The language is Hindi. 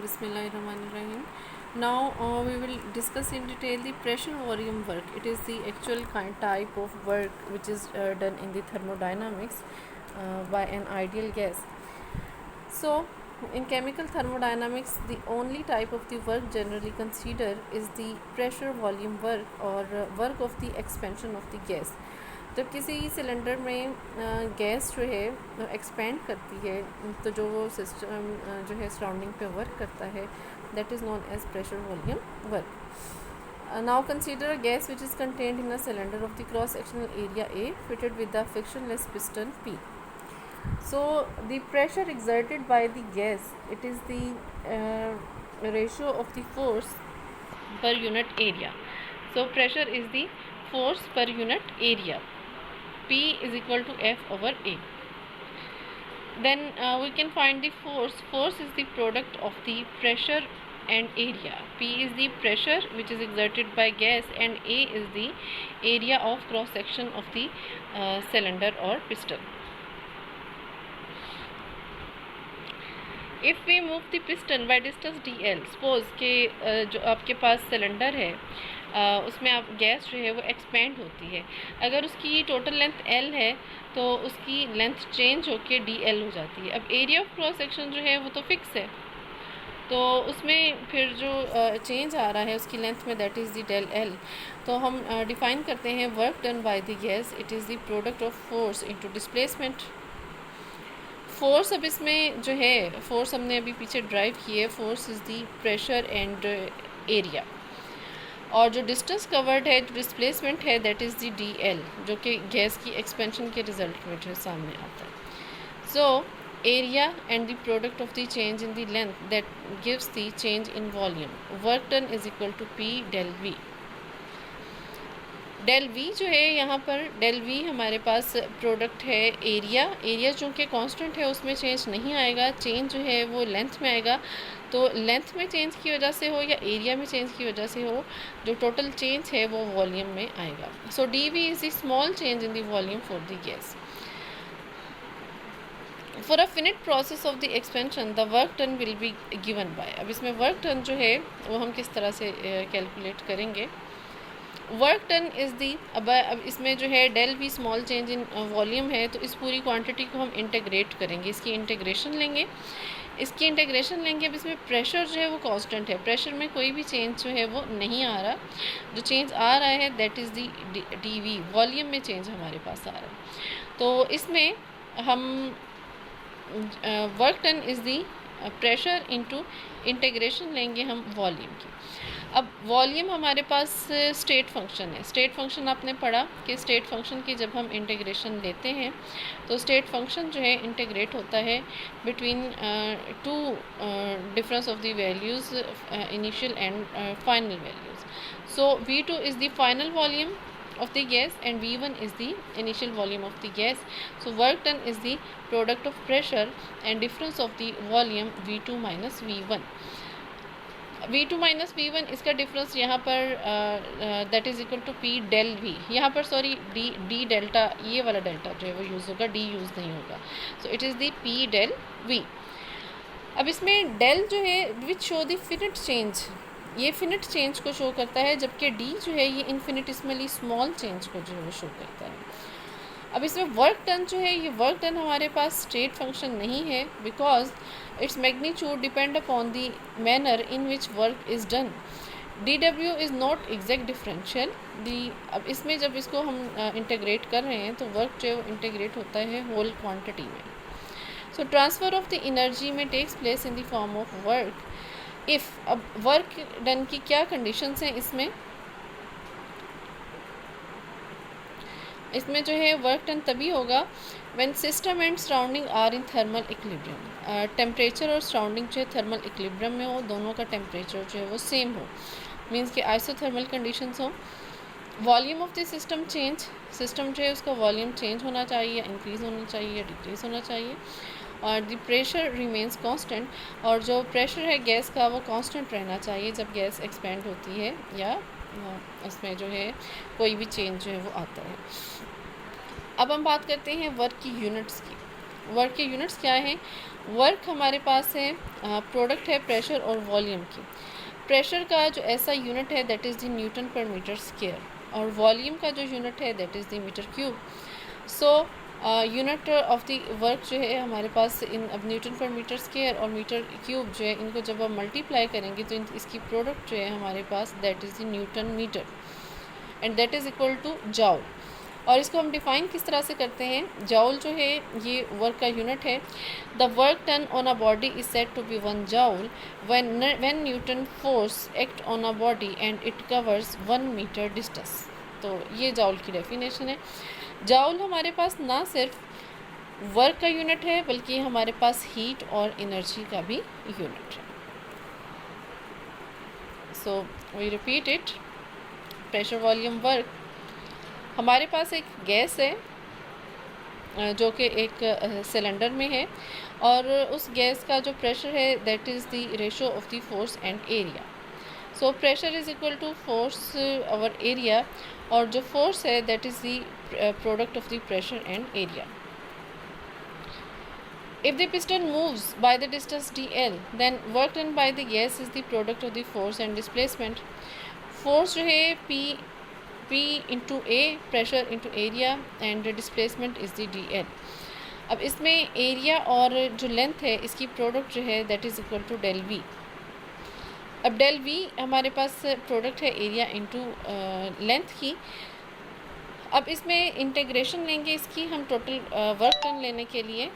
Bismillahirrahmanirrahim. Now we will discuss in detail the pressure volume work. It is the actual type of work which is done in the thermodynamics by an ideal gas. So in chemical thermodynamics, the only type of the work generally considered is the pressure volume work or work of the expansion of the gas. जब किसी सिलेंडर में गैस जो है एक्सपेंड करती है तो जो वो सिस्टम जो है सराउंडिंग पे वर्क करता है that is known as pressure volume work. Now consider a gas which is contained in a cylinder of the cross sectional area A fitted with the frictionless piston P. So the pressure exerted by the gas, it is the ratio of the force per unit area. So pressure is the force per unit area. P is equal to F over A. Then we can find the force. Force is the product of the pressure and area. P is the pressure which is exerted by gas and A is the area of cross section of the cylinder or piston. If we move the piston by distance dl, suppose कि जो आपके पास सिलेंडर है उसमें आप गैस जो है वो एक्सपेंड होती है. अगर उसकी टोटल लेंथ L है तो उसकी लेंथ चेंज होके DL हो जाती है. अब एरिया ऑफ क्रॉस सेक्शन जो है वो तो फिक्स है, तो उसमें फिर जो चेंज आ रहा है उसकी लेंथ में that is the del L. तो हम डिफाइन करते हैं work done by the gas, it is the product of force into displacement. Force अब इसमें जो है फोर्स हमने अभी पीछे ड्राइव की है, force is the pressure and area, और जो डिस्टेंस कवर्ड है जो डिस्प्लेसमेंट है दैट इज़ दी DL जो कि गैस की एक्सपेंशन के रिजल्ट में जो सामने आता है. So area and the product of the change in the length that gives the change in volume. Work done is equal to P del V. Del V जो है यहाँ पर डेल V हमारे पास प्रोडक्ट है एरिया. एरिया चूँकि कांस्टेंट है उसमें चेंज नहीं आएगा, चेंज जो है वो लेंथ में आएगा. तो लेंथ में चेंज की वजह से हो या एरिया में चेंज की वजह से हो, जो टोटल चेंज है वो वॉल्यूम में आएगा. सो DV is the small change in the volume for the gas. For a finite process of the expansion the work done will be given by. अब इसमें वर्क डन जो है वो हम किस तरह से कैलकुलेट करेंगे. वर्क डन इज़ दी अब इसमें जो है del V small change in volume है, तो इस पूरी क्वांटिटी को हम इंटीग्रेट करेंगे, इसकी इंटीग्रेशन लेंगे. अब इसमें प्रेशर जो है वो कांस्टेंट है, प्रेशर में कोई भी चेंज जो है वो नहीं आ रहा. जो चेंज आ रहा है that is the DV, volume में चेंज हमारे पास आ रहा है. तो इसमें हम work done is the pressure into integration लेंगे हम वॉल्यूम की. अब वॉल्यूम हमारे पास स्टेट फंक्शन है. स्टेट फंक्शन आपने पढ़ा कि स्टेट फंक्शन की जब हम इंटीग्रेशन लेते हैं तो स्टेट फंक्शन जो है इंटीग्रेट होता है between two difference of the values initial and final values. So V2 is the final volume of the gas and V1 is the initial volume of the gas. So work done is the product of pressure and difference of the volume V2 minus V1. V2 minus V1 इसका डिफरेंस यहाँ पर that is equal to P del V. यहाँ पर सॉरी D डेल्टा, ये वाला डेल्टा जो है वो यूज़ होगा, D यूज़ नहीं होगा. So it is the P del V. अब इसमें डेल जो है which show the finite change, ये फिनिट चेंज को शो करता है, जबकि D जो है ये इन्फिनिटिस्मली स्मॉल चेंज को जो है वो शो करता है. अब इसमें वर्क डन जो है ये वर्क डन हमारे पास स्टेट फंक्शन नहीं है because its magnitude depend upon the manner in which work is done. DW is not exact differential. अब इसमें जब इसको हम इंटीग्रेट कर रहे हैं तो वर्क जो है वो इंटीग्रेट होता है होल क्वांटिटी में. So transfer of the energy में takes place in the form of work. If अब वर्क डन की क्या कंडीशंस हैं इसमें जो है वर्क डन तभी होगा when system and surrounding are in thermal equilibrium. Temperature और सराउंडिंग जो है थर्मल इक्विलिब्रियम में हो, दोनों का टेम्परेचर जो है वो सेम हो, मीन्स कि आइसोथर्मल कंडीशंस हो. Volume of the system change, system जो है उसका वॉल्यूम चेंज होना चाहिए, इंक्रीज़ होना चाहिए या डिक्रीज़ होना चाहिए. और द प्रेशर रिमेंस कांस्टेंट, और जो प्रेशर है गैस का वो कांस्टेंट रहना चाहिए जब गैस एक्सपेंड होती है या उसमें जो है कोई भी चेंज जो है वो आता है. अब हम बात करते हैं वर्क की यूनिट्स की. वर्क के यूनिट्स क्या हैं. वर्क हमारे पास है, प्रोडक्ट है प्रेशर और वॉल्यूम की। प्रेशर का जो ऐसा यूनिट है that is the newton per metre square, और वॉल्यूम का जो यूनिट है that is the metre cube. So unit of the work जो है हमारे पास इन अब न्यूटन पर मीटर स्क्वायर और मीटर क्यूब जो है, इनको जब हम मल्टीप्लाई करेंगे तो इसकी प्रोडक्ट जो है हमारे पास that is the newton metre, and that is equal to joule. और इसको हम डिफ़ाइन किस तरह से करते हैं, जाउल जो है ये वर्क का यूनिट है। The work done on a body is said to be 1 joule when newton force act on a body and it covers 1 metre distance. तो ये जाउल की डेफिनेशन है। जाउल हमारे पास ना सिर्फ वर्क का यूनिट है बल्कि हमारे पास हीट और एनर्जी का भी यूनिट है। So we repeat it, pressure volume work. हमारे पास एक गैस है जो कि एक सिलेंडर में है, और उस गैस का जो प्रेशर है that is the ratio of the force and area. So pressure is equal to force over area, और जो फोर्स है that is the product of the pressure and area. If the piston moves by the distance dl, then work done by the gas is the product of the force and displacement. Force जो है P into A, pressure into area, and displacement is the dl। अब इसमें एरिया और जो लेंथ है इसकी प्रोडक्ट जो है that is equal to del V. अब डेल वी हमारे पास प्रोडक्ट है एरिया इंटू लेंथ की। अब इसमें इंटीग्रेशन लेंगे इसकी हम टोटल वर्क डन लेने के लिए,